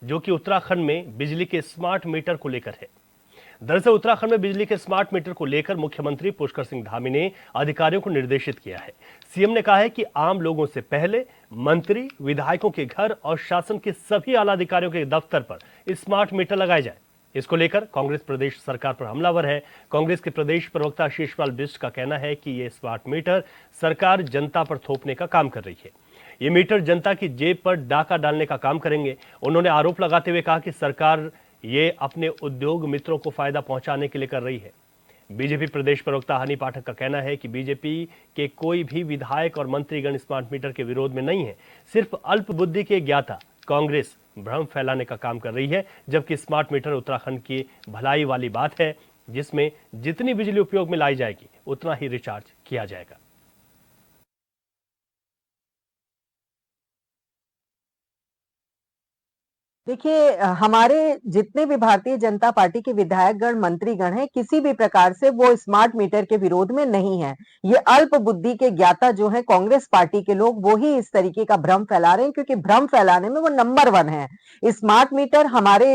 जो कि उत्तराखंड में बिजली के स्मार्ट मीटर को लेकर है। दरअसल उत्तराखंड में बिजली के स्मार्ट मीटर को लेकर मुख्यमंत्री पुष्कर सिंह धामी ने अधिकारियों को निर्देशित किया है। सीएम ने कहा है कि आम लोगों से पहले मंत्री, विधायकों के घर और शासन के सभी आला अधिकारियों के दफ्तर पर स्मार्ट मीटर लगाए जाए। इसको लेकर कांग्रेस प्रदेश सरकार पर हमलावर है। कांग्रेस के प्रदेश प्रवक्ता आशीष पाल बिष्ट का कहना है कि ये स्मार्ट मीटर सरकार जनता पर थोपने का काम कर रही है। ये मीटर जनता की जेब पर डाका डालने का काम करेंगे। उन्होंने आरोप लगाते हुए कहा कि सरकार ये अपने उद्योग मित्रों को फायदा पहुंचाने के लिए कर रही है। बीजेपी प्रदेश प्रवक्ता हनी पाठक का कहना है कि बीजेपी के कोई भी विधायक और मंत्रीगण स्मार्ट मीटर के विरोध में नहीं है। सिर्फ अल्प बुद्धि के ज्ञाता कांग्रेस भ्रम फैलाने का काम कर रही है, जबकि स्मार्ट मीटर उत्तराखंड की भलाई वाली बात है, जिसमें जितनी बिजली उपयोग में लाई जाएगी उतना ही रिचार्ज किया जाएगा। देखिए, हमारे जितने भी भारतीय जनता पार्टी के विधायकगण, मंत्रीगण हैं, किसी भी प्रकार से वो स्मार्ट मीटर के विरोध में नहीं है। ये अल्प बुद्धि के ज्ञाता जो है कांग्रेस पार्टी के लोग, वो ही इस तरीके का भ्रम फैला रहे हैं, क्योंकि भ्रम फैलाने में वो नंबर 1 है। स्मार्ट मीटर हमारे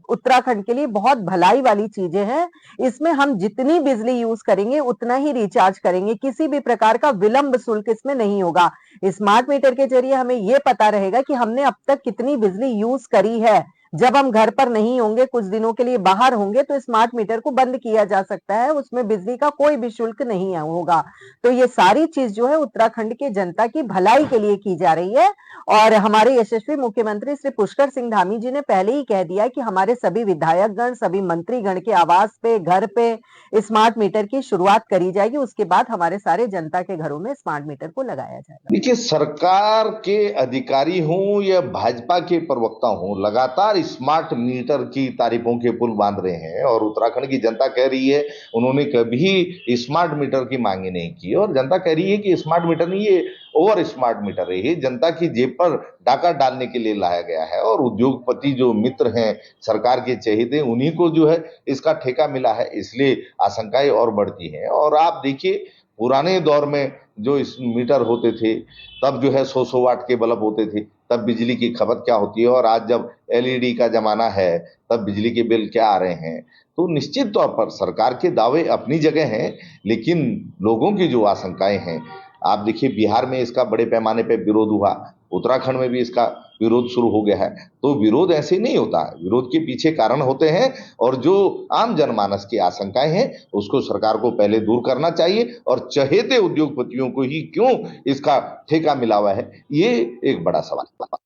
उत्तराखंड के लिए बहुत भलाई वाली चीजें हैं। इसमें हम जितनी बिजली यूज करेंगे उतना ही रिचार्ज करेंगे। किसी भी प्रकार का विलंब शुल्क इसमें नहीं होगा। स्मार्ट मीटर के जरिए हमें यह पता रहेगा कि हमने अब तक कितनी बिजली यूज करी है। जब हम घर पर नहीं होंगे, कुछ दिनों के लिए बाहर होंगे, तो स्मार्ट मीटर को बंद किया जा सकता है। उसमें बिजली का कोई भी शुल्क नहीं होगा। तो ये सारी चीज जो है उत्तराखंड के जनता की भलाई के लिए की जा रही है। और हमारे यशस्वी मुख्यमंत्री श्री पुष्कर सिंह धामी जी ने पहले ही कह दिया कि हमारे सभी विधायकगण, सभी मंत्रीगण के आवास पे, घर पे स्मार्ट मीटर की शुरुआत करी जाएगी। उसके बाद हमारे सारे जनता के घरों में स्मार्ट मीटर को लगाया जाएगा। देखिए, सरकार के अधिकारी हों या भाजपा के प्रवक्ता हों, लगातार स्मार्ट मीटर की तारीफों के पुल बांध रहे हैं और उत्तराखंड की जनता कह रही है उन्होंने कभी स्मार्ट मीटर की मांगे नहीं की, और जनता कह रही है कि स्मार्ट मीटर नहीं, ये ओवर स्मार्ट मीटर है, ये जनता की जेब पर डाका डालने के लिए लाया गया है। और उद्योगपति जो मित्र हैं, सरकार के चहेते, उन्हीं को जो है इसका ठेका मिला है, इसलिए आशंकाएं और बढ़ती हैं। और आप देखिए, पुराने दौर में जो इस मीटर होते थे, तब जो है 100-100 वाट के बल्ब होते थे, तब बिजली की खपत क्या होती है, और आज जब एलईडी का जमाना है तब बिजली के बिल क्या आ रहे हैं। तो निश्चित तौर पर सरकार के दावे अपनी जगह हैं, लेकिन लोगों की जो आशंकाएं हैं, आप देखिए बिहार में इसका बड़े पैमाने पर विरोध हुआ, उत्तराखंड में भी इसका विरोध शुरू हो गया है। तो विरोध ऐसे नहीं होता है, विरोध के पीछे कारण होते हैं, और जो आम जनमानस की आशंकाएं हैं उसको सरकार को पहले दूर करना चाहिए, और चहेते उद्योगपतियों को ही क्यों इसका ठेका मिला हुआ है, ये एक बड़ा सवाल है।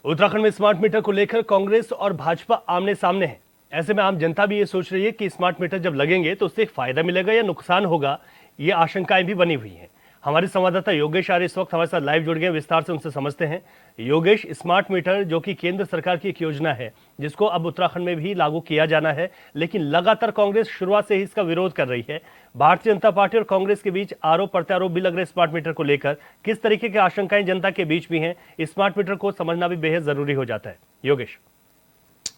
उत्तराखंड में स्मार्ट मीटर को लेकर कांग्रेस और भाजपा आमने सामने है। ऐसे में आम जनता भी ये सोच रही है कि स्मार्ट मीटर जब लगेंगे तो उससे फायदा मिलेगा या नुकसान होगा। ये आशंकाएं भी बनी हुई हैं। हमारे संवाददाता योगेश आर्य इस वक्त हमारे साथ लाइव जुड़ गए, विस्तार से उनसे समझते हैं। योगेश, स्मार्ट मीटर जो कि केंद्र सरकार की एक योजना है जिसको अब उत्तराखंड में भी लागू किया जाना है, लेकिन लगातार कांग्रेस शुरुआत से ही इसका विरोध कर रही है। भारतीय जनता पार्टी और कांग्रेस के बीच आरोप प्रत्यारोप भी लग रहे स्मार्ट मीटर को लेकर। किस तरीके की आशंकाएं जनता के बीच भी हैं, स्मार्ट मीटर को समझना भी बेहद जरूरी हो जाता है। योगेश।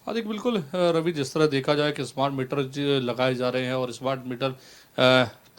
हाँ देख, बिल्कुल रवि, जिस तरह देखा जाए कि स्मार्ट मीटर लगाए जा रहे हैं और स्मार्ट मीटर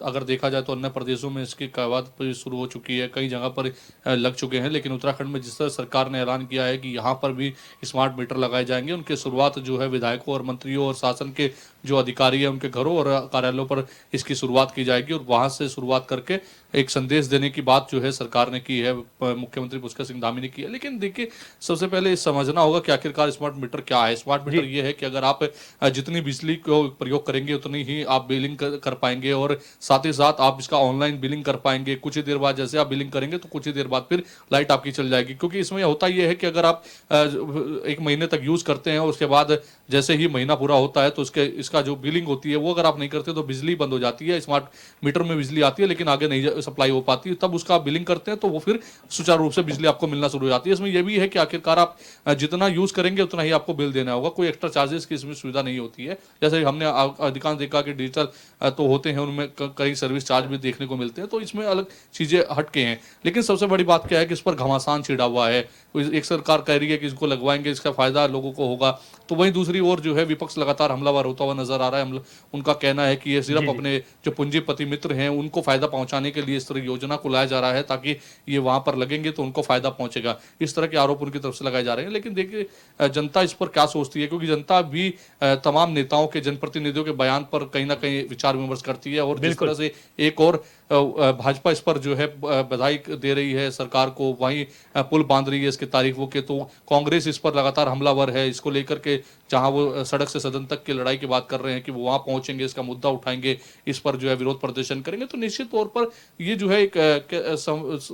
अगर देखा जाए तो अन्य प्रदेशों में इसकी कवायद शुरू हो चुकी है, कई जगह पर लग चुके हैं, लेकिन उत्तराखंड में जिस तरह सरकार ने ऐलान किया है कि यहाँ पर भी स्मार्ट मीटर लगाए जाएंगे, उनकी शुरुआत जो है विधायकों और मंत्रियों और शासन के जो अधिकारी हैं उनके घरों और कार्यालयों पर इसकी शुरुआत की जाएगी, और वहाँ से शुरुआत करके एक संदेश देने की बात जो है सरकार ने की है, मुख्यमंत्री पुष्कर सिंह धामी ने की है। लेकिन देखिए, सबसे पहले समझना होगा कि आखिरकार स्मार्ट मीटर क्या है। स्मार्ट मीटर ये है कि अगर आप जितनी बिजली को प्रयोग करेंगे उतनी ही आप बिलिंग कर पाएंगे, और साथ ही साथ आप इसका ऑनलाइन बिलिंग कर पाएंगे। कुछ ही देर बाद जैसे आप बिलिंग करेंगे तो कुछ ही देर बाद फिर लाइट आपकी चल जाएगी, क्योंकि इसमें होता यह है कि अगर आप 1 महीने तक यूज करते हैं और उसके बाद जैसे ही महीना पूरा होता है तो इसका जो बिलिंग होती है वो अगर आप नहीं करते तो बिजली बंद हो जाती है। स्मार्ट मीटर में बिजली आती है लेकिन आगे नहीं सप्लाई हो पाती, तब उसका आप बिलिंग करते हैं तो वो फिर सुचारू रूप से बिजली आपको मिलना शुरू हो जाती है। इसमें यह भी है कि आखिरकार आप जितना यूज करेंगे उतना ही आपको बिल देना होगा, कोई एक्स्ट्रा चार्जेस की इसमें सुविधा नहीं होती है। जैसे हमने अधिकांश देखा कि डिजिटल तो होते हैं, उनमें कई सर्विस चार्ज भी देखने को मिलते हैं, तो इसमें अलग चीजें हटके हैं। लेकिन सबसे बड़ी बात क्या है कि इस पर घमासान छिड़ा हुआ है। एक सरकार कह रही है कि इसको लगवाएंगे, इसका फायदा लोगों को होगा, तो वहीं दूसरी ओर जो है विपक्ष लगातार हमलावर होता हुआ नजर आ रहा है। उनका कहना है कि ये सिर्फ जी जी। अपने जो पूंजीपति मित्र हैं उनको फायदा पहुंचाने के लिए इस तरह योजना को लाया जा रहा है, ताकि ये वहां पर लगेंगे तो उनको फायदा पहुंचेगा। इस तरह के आरोप उनकी तरफ से लगाए जा रहे हैं। लेकिन देखिए जनता इस पर क्या सोचती है, क्योंकि जनता भी तमाम नेताओं के, जनप्रतिनिधियों के बयान पर कहीं ना कहीं विचार विमर्श करती है। और जिस बिल्कुल। तरह से एक और भाजपा इस पर जो है बधाई दे रही है सरकार को, वहीं पुल बांध रही है इसके तारीफों के, तो कांग्रेस इस पर लगातार हमलावर है। इसको लेकर के जहां वो सड़क से सदन तक की लड़ाई की बात कर रहे हैं कि वो वहां पहुंचेंगे, इसका मुद्दा उठाएंगे, इस पर जो है विरोध प्रदर्शन करेंगे, तो निश्चित तौर पर ये जो है एक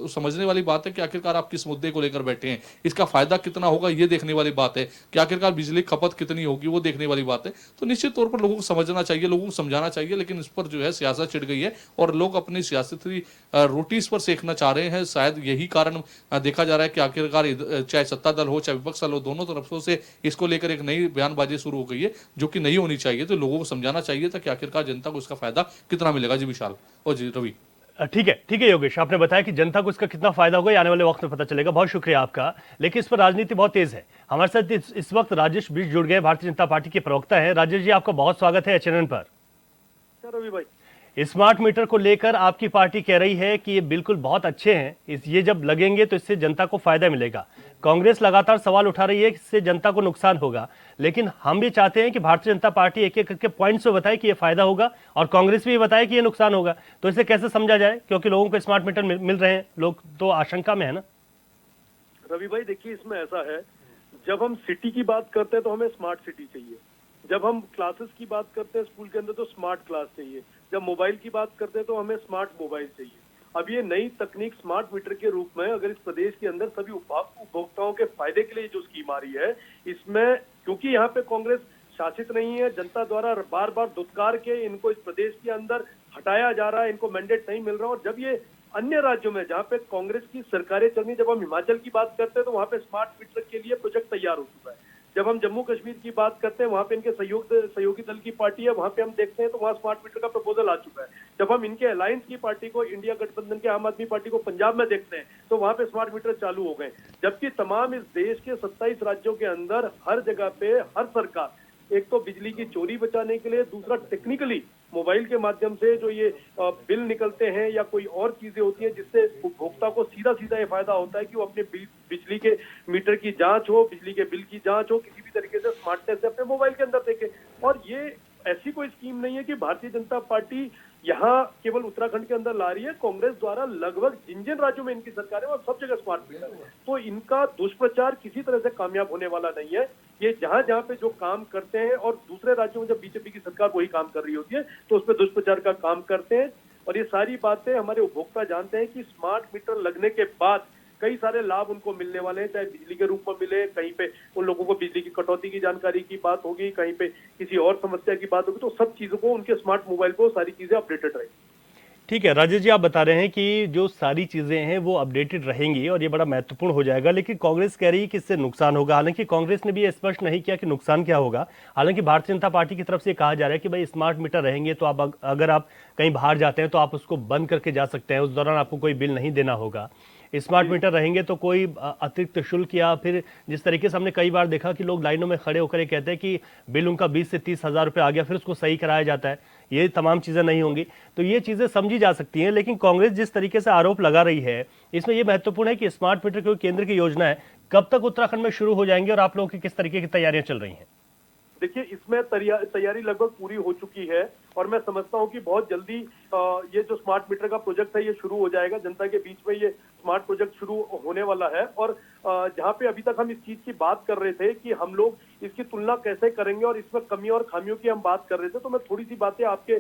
समझने वाली बात है कि आखिरकार आप किस मुद्दे को लेकर बैठे हैं, इसका फायदा कितना होगा ये देखने वाली बात है, कि आखिरकार बिजली खपत कितनी होगी वो देखने वाली बात है। तो निश्चित तौर पर लोगों को समझना चाहिए, लोगों को समझाना चाहिए, लेकिन इस पर जो है सियासत छिड़ गई है और लोग अपनी सियासती रोटी इस पर सेकना चाह रहे हैं। शायद यही कारण देखा जा रहा है कि आखिरकार चाहे सत्ता दल हो चाहे विपक्ष दल हो, दोनों तरफों से इसको लेकर एक नई बयानबाजी शुरू हो गई है, जो कि नहीं होनी चाहिए। तो लोगों को समझाना चाहिए था कि आखिरकार जनता को इसका फायदा कितना मिलेगा। जी विशाल और जी रवि। ठीक है योगेश, आपने बताया कि जनता को इसका कितना फायदा होगा ये आने वाले वक्त में पता चलेगा, बहुत शुक्रिया आपका। लेकिन इस पर राजनीति बहुत तेज है। हमारे साथ इस वक्त राजेश बिष्ट जुड़ गए, भारतीय जनता पार्टी के प्रवक्ता है। राजेश जी, आपका बहुत स्वागत है एचएनएन पर। रवि भाई, स्मार्ट मीटर को लेकर आपकी पार्टी कह रही है कि ये बिल्कुल बहुत अच्छे हैं, ये जब लगेंगे तो इससे जनता को फायदा मिलेगा। कांग्रेस लगातार सवाल उठा रही है कि इससे जनता को नुकसान होगा, लेकिन हम भी चाहते हैं कि भारतीय जनता पार्टी एक एक करके पॉइंट्स में बताए कि ये फायदा होगा और कांग्रेस भी बताए कि ये नुकसान होगा। तो इसे कैसे समझा जाए, क्योंकि लोगों को स्मार्ट मीटर मिल रहे हैं, लोग तो आशंका में है ना। रवि भाई देखिए, इसमें ऐसा है, जब हम सिटी की बात करते हैं तो हमें स्मार्ट सिटी चाहिए। जब हम क्लासेस की बात करते हैं स्कूल के अंदर तो स्मार्ट क्लास चाहिए। जब मोबाइल की बात करते हैं तो हमें स्मार्ट मोबाइल चाहिए। अब ये नई तकनीक स्मार्ट मीटर के रूप में अगर इस प्रदेश के अंदर सभी उपभोक्ताओं के फायदे के लिए जो स्कीम आ रही है, इसमें क्योंकि यहाँ पे कांग्रेस शासित नहीं है, जनता द्वारा बार बार दुत्कार के इनको इस प्रदेश के अंदर हटाया जा रहा है, इनको मैंडेट नहीं मिल रहा। और जब ये अन्य राज्यों में जहाँ पे कांग्रेस की सरकारें चल रही, जब हम हिमाचल की बात करते हैं तो वहाँ पे स्मार्ट मीटर के लिए प्रोजेक्ट तैयार हो चुका है। जब हम जम्मू कश्मीर की बात करते हैं, वहाँ पे इनके सहयोगी दल की पार्टी है, वहाँ पे हम देखते हैं तो वहाँ स्मार्ट मीटर का प्रपोजल आ चुका है। जब हम इनके अलायंस की पार्टी को, इंडिया गठबंधन के आम आदमी पार्टी को पंजाब में देखते हैं तो वहाँ पे स्मार्ट मीटर चालू हो गए। जबकि तमाम इस देश के 27 राज्यों के अंदर हर जगह पे हर सरकार एक तो बिजली की चोरी बचाने के लिए, दूसरा टेक्निकली मोबाइल के माध्यम से जो ये बिल निकलते हैं या कोई और चीजें होती हैं जिससे उपभोक्ता को सीधा सीधा ये फायदा होता है कि वो अपने बिजली के मीटर की जांच हो, बिजली के बिल की जांच हो, किसी भी तरीके से स्मार्टनेस से अपने मोबाइल के अंदर देखे। और ये ऐसी कोई स्कीम नहीं है कि भारतीय जनता पार्टी यहाँ केवल उत्तराखंड के अंदर ला रही है। कांग्रेस द्वारा लगभग जिन जिन राज्यों में इनकी सरकार है वो सब जगह स्मार्ट मीटर है। तो इनका दुष्प्रचार किसी तरह से कामयाब होने वाला नहीं है। ये जहां जहां पे जो काम करते हैं, और दूसरे राज्यों में जब बीजेपी की सरकार वही काम कर रही होती है तो उस पर दुष्प्रचार का काम करते हैं। और ये सारी बातें हमारे उपभोक्ता जानते हैं कि स्मार्ट मीटर लगने के बाद कई सारे लाभ उनको मिलने वाले हैं, चाहे बिजली के रूप में मिले, कहीं पे उन लोगों को बिजली की कटौती की जानकारी की बात होगी, कहीं पे किसी और समस्या की बात होगी, तो सब चीजों को उनके स्मार्ट मोबाइल को सारी चीजें अपडेटेड रहेगी। ठीक है राजेश जी, आप बता रहे हैं कि जो सारी चीजें हैं वो अपडेटेड रहेंगी और ये बड़ा महत्वपूर्ण हो जाएगा, लेकिन कांग्रेस कह रही है कि इससे नुकसान होगा। हालांकि कांग्रेस ने भी ये स्पष्ट नहीं किया कि नुकसान क्या होगा। हालांकि भारतीय जनता पार्टी की तरफ से कहा जा रहा है कि भाई स्मार्ट मीटर रहेंगे तो आप अगर आप कहीं बाहर जाते हैं तो आप उसको बंद करके जा सकते हैं, उस दौरान आपको कोई बिल नहीं देना होगा। स्मार्ट मीटर रहेंगे तो कोई अतिरिक्त शुल्क, या फिर जिस तरीके से हमने कई बार देखा कि लोग लाइनों में खड़े होकर कहते हैं कि बिल उनका 20 से 30 हजार रुपये आ गया, फिर उसको सही कराया जाता है, ये तमाम चीजें नहीं होंगी। तो ये चीजें समझी जा सकती हैं। लेकिन कांग्रेस जिस तरीके से आरोप लगा रही है, इसमें यह महत्वपूर्ण है कि स्मार्ट मीटर की केंद्र की योजना है, कब तक उत्तराखंड में शुरू हो जाएंगे और आप लोगों की किस तरीके की तैयारियां चल रही हैं? देखिए, इसमें तैयारी लगभग पूरी हो चुकी है और मैं समझता हूं कि बहुत जल्दी ये जो स्मार्ट मीटर का प्रोजेक्ट है ये शुरू हो जाएगा। जनता के बीच में ये स्मार्ट प्रोजेक्ट शुरू होने वाला है। और जहां पे अभी तक हम इस चीज की बात कर रहे थे कि हम लोग इसकी तुलना कैसे करेंगे और इसमें कमी और खामियों की हम बात कर रहे थे, तो मैं थोड़ी सी बातें आपके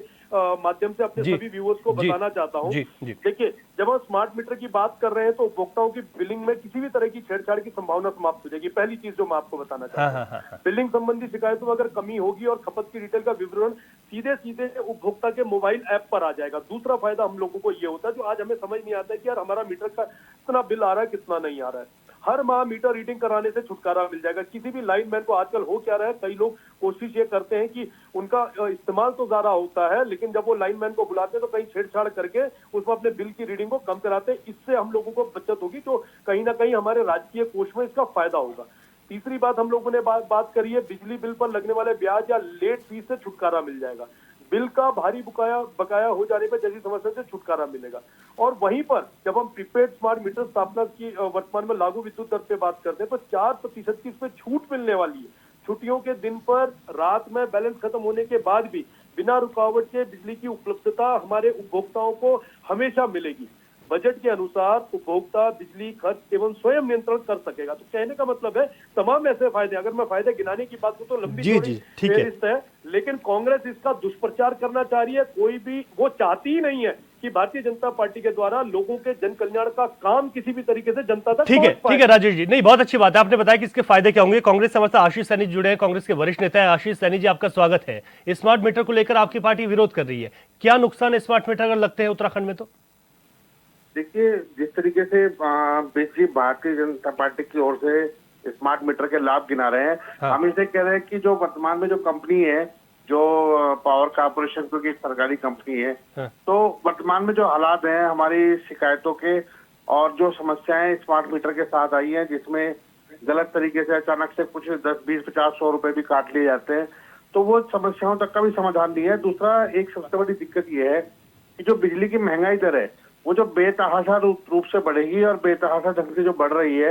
माध्यम से अपने सभी व्यूअर्स को बताना चाहता हूँ। देखिए, जब हम स्मार्ट मीटर की बात कर रहे हैं तो उपभोक्ताओं की बिलिंग में किसी भी तरह की छेड़छाड़ की संभावना समाप्त हो जाएगी। पहली चीज जो मैं आपको बताना चाहता हूँ, बिलिंग संबंधी शिकायतों में अगर कमी होगी और खपत की डिटेल का विवरण सीधे सीधे उपभोक्ता के मोबाइल ऐप पर आ जाएगा। दूसरा फायदा हम लोगों को ये होता है, जो आज हमें समझ नहीं आता है कि यार हमारा मीटर का कितना बिल आ रहा है, कितना नहीं आ रहा है। हर माह मीटर रीडिंग कराने से छुटकारा मिल जाएगा। किसी भी लाइनमैन को आजकल हो क्या रहा है, कई लोग कोशिश ये करते हैं कि उनका इस्तेमाल तो ज्यादा होता है, लेकिन जब वो लाइनमैन को बुलाते हैं तो कहीं छेड़छाड़ करके उसमें अपने बिल की रीडिंग को कम कराते हैं। इससे हम लोगों को बचत होगी, तो कहीं ना कहीं हमारे राजकीय कोष में इसका फायदा होगा। तीसरी बात हम लोगों ने बात करी है, बिजली बिल पर लगने वाले ब्याज या लेट फीस से छुटकारा मिल जाएगा। बिल का भारी बकाया हो जाने पर जैसी समस्या से छुटकारा मिलेगा। और वहीं पर जब हम प्रीपेड स्मार्ट मीटर स्थापना की वर्तमान में लागू विद्युत दर पे बात करते हैं तो 4% की इस पे छूट मिलने वाली है। छुट्टियों के दिन पर रात में बैलेंस खत्म होने के बाद भी बिना रुकावट के बिजली की उपलब्धता हमारे उपभोक्ताओं को हमेशा मिलेगी। बजट के अनुसार उपभोक्ता बिजली खर्च एवं स्वयं नियंत्रण कर सकेगा। तो कहने का मतलब है तमाम ऐसे फायदे, अगर मैं फायदे गिनाने की बात करूं तो लंबी चौड़ी फेहरिस्त है, लेकिन कांग्रेस इसका दुष्प्रचार करना चाह रही है। कोई भी वो चाहती ही नहीं है कि भारतीय जनता पार्टी के द्वारा लोगों के जन कल्याण का काम किसी भी तरीके से जनता तक ठीक है राजेश जी, नहीं बहुत अच्छी बात है, आपने बताया कि इसके फायदे क्या होंगे। कांग्रेस से हमारे आशीष सैनी जुड़े हैं, कांग्रेस के वरिष्ठ नेता है। आशीष सैनी जी, आपका स्वागत है। स्मार्ट मीटर को लेकर आपकी पार्टी विरोध कर रही है, क्या नुकसान है स्मार्ट मीटर अगर लगते हैं उत्तराखंड में? तो देखिए, जिस तरीके से बिजली भारतीय जनता पार्टी की ओर से स्मार्ट मीटर के लाभ गिना रहे हैं, हम इसे कह रहे हैं कि जो वर्तमान में जो कंपनी है, जो पावर कॉर्पोरेशन की एक सरकारी कंपनी है, तो वर्तमान में जो हालात हैं हमारी शिकायतों के और जो समस्याएं स्मार्ट मीटर के साथ आई हैं, जिसमें गलत तरीके से अचानक से कुछ 10, 20, 50, 100 रुपए भी काट लिए जाते हैं, तो वो समस्याओं तक का भी समाधान नहीं है। दूसरा, एक सबसे बड़ी दिक्कत ये है कि जो बिजली की महंगाई दर है वो जो बेतहाशा रूप से बढ़ेगी और बेतहाशा ढंग से जो बढ़ रही है,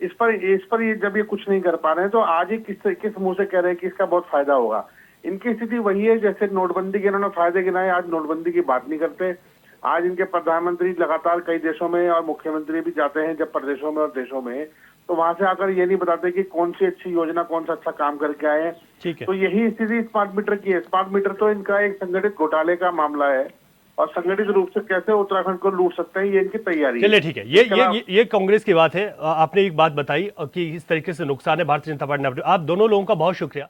इस पर ये जब ये कुछ नहीं कर पा रहे हैं तो आज ही किस मुंह से कह रहे हैं कि इसका बहुत फायदा होगा। इनकी स्थिति वही है जैसे नोटबंदी के इन्होंने फायदे गिनाए, आज नोटबंदी की बात नहीं करते। आज इनके प्रधानमंत्री लगातार कई देशों में और मुख्यमंत्री भी जाते हैं जब प्रदेशों में और देशों में, तो वहां से आकर ये नहीं बताते कि कौन सी अच्छी योजना, कौन सा अच्छा काम करके आए हैं। तो यही स्थिति स्मार्ट मीटर की है। स्मार्ट मीटर तो इनका एक संगठित घोटाले का मामला है और संगठित रूप से कैसे उत्तराखंड को लूट सकते हैं, ये इनकी तैयारी है। चलिए ठीक है, ये कांग्रेस की बात है। आपने एक बात बताई कि इस तरीके से नुकसान है भारतीय जनता पार्टी ने। आप दोनों लोगों का बहुत शुक्रिया।